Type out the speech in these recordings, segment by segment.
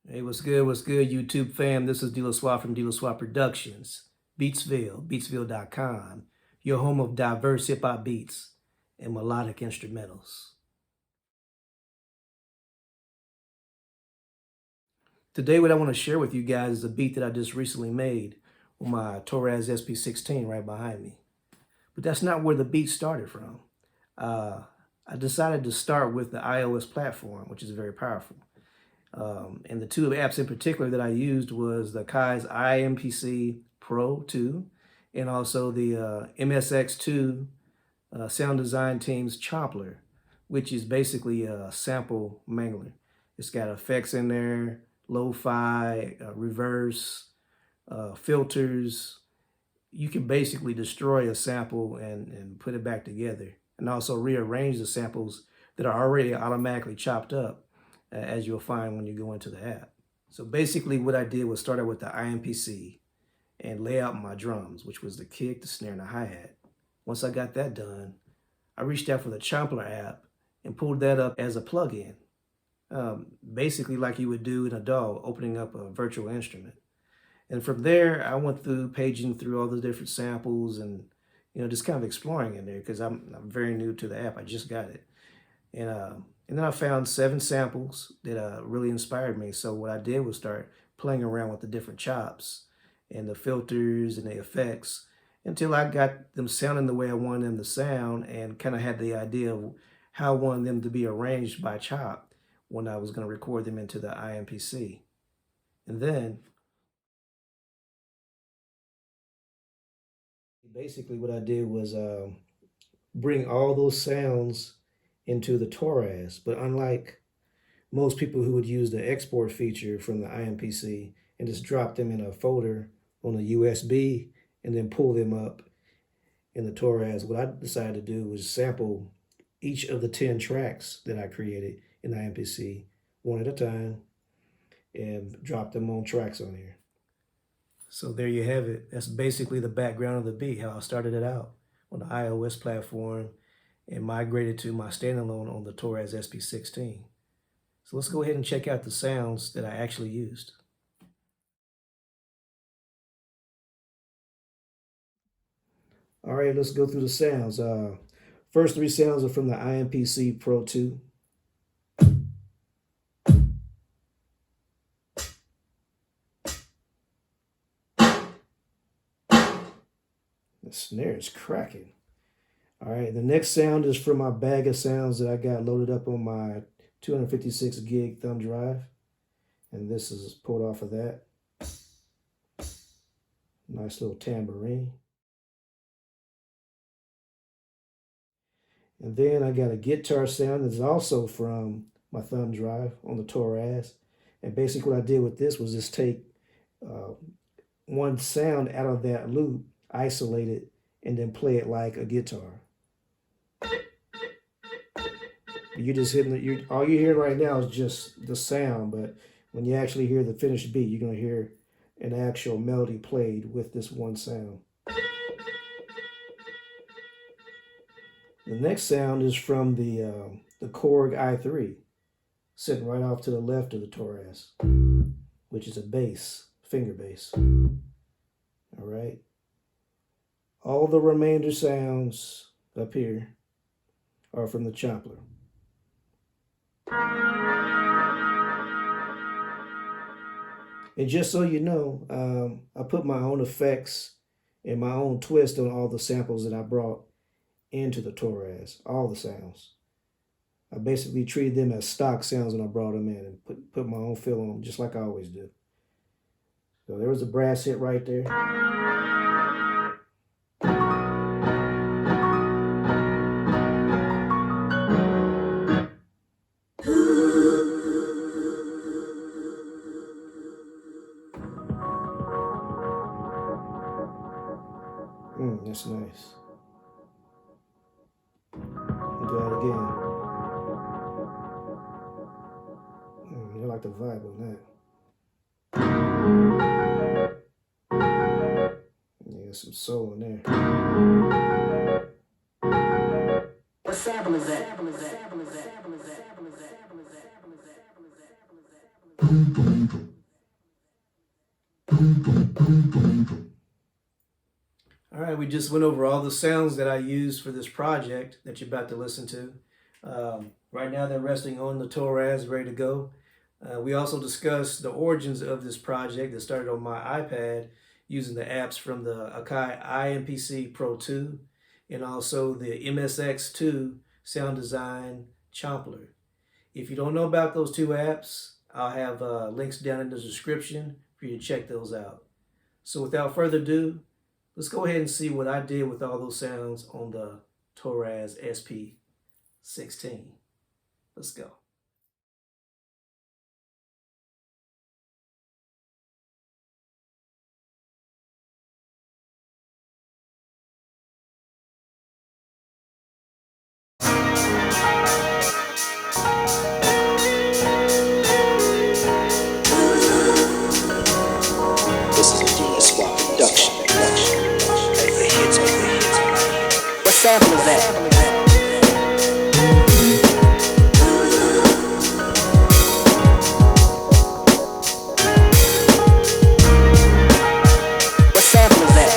Hey, what's good, YouTube fam? This is Deleswa from Deleswa Productions, Beatzville, Beatzville.com, your home of diverse hip-hop beats and melodic instrumentals. Today, what I want to share with you guys is a beat that I just recently made with my Toraiz SP-16 right behind me. But that's not where the beat started from. I decided to start with the iOS platform, which is very powerful. And the two apps in particular that I used was the Akai's iMPC Pro 2 and also the MSXII sound design team's Chomplr, which is basically a sample mangler. It's got effects in there, lo-fi, reverse, filters. You can basically destroy a sample and put it back together, and also rearrange the samples that are already automatically chopped up, as you'll find when you go into the app. So basically what I did was start out with the iMPC and lay out my drums, which was the kick, the snare, and the hi-hat. Once I got that done, I reached out for the Chomplr app and pulled that up as a plugin. Basically like you would do in a DAW, opening up a virtual instrument. And from there, I went through paging through all the different samples and, just kind of exploring in there because I'm very new to the app. I just got it. And then I found 7 samples that really inspired me. So what I did was start playing around with the different chops and the filters and the effects until I got them sounding the way I wanted them to sound and kind of had the idea of how I wanted them to be arranged by chop when I was going to record them into the iMPC. And then basically what I did was bring all those sounds into the Toraiz, but unlike most people who would use the export feature from the iMPC and just drop them in a folder on a USB and then pull them up in the Toraiz, what I decided to do was sample each of the 10 tracks that I created in the iMPC one at a time and drop them on tracks on here. So there you have it. That's basically the background of the beat, how I started it out on the iOS platform and migrated to my standalone on the Toraiz SP-16. So let's go ahead and check out the sounds that I actually used. All right, let's go through the sounds. First 3 sounds are from the iMPC Pro 2. The snare is cracking. All right, the next sound is from my bag of sounds that I got loaded up on my 256 gig thumb drive. And this is pulled off of that. Nice little tambourine. And then I got a guitar sound that's also from my thumb drive on the Toraiz. And basically what I did with this was just take one sound out of that loop, isolate it, and then play it like a guitar. You're just hitting all you're hearing right now is just the sound, but when you actually hear the finished beat, you're going to hear an actual melody played with this one sound. The next sound is from the Korg i3, sitting right off to the left of the Toraiz, which is a bass, finger bass. All right. All the remainder sounds up here are from the Chomplr. And just so you know, I put my own effects and my own twist on all the samples that I brought into the Toraiz, all the sounds. I basically treated them as stock sounds when I brought them in and put my own feel on them, just like I always do. So there was a brass hit right there. That's nice. I'll do that again. I like the vibe on that. Yeah, some soul in there. What sample is that? All right, we just went over all the sounds that I used for this project that you're about to listen to. Right now they're resting on the Toraiz, ready to go. We also discussed the origins of this project that started on my iPad using the apps from the Akai iMPC Pro 2 and also the MSXII sound design Chomplr. If you don't know about those two apps, I'll have links down in the description for you to check those out. So without further ado, let's go ahead and see what I did with all those sounds on the Toraiz SP-16. Let's go. This is a Deleswa Production. What sample is that? What sample is that?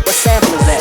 What sample is that?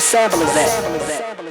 sample is that?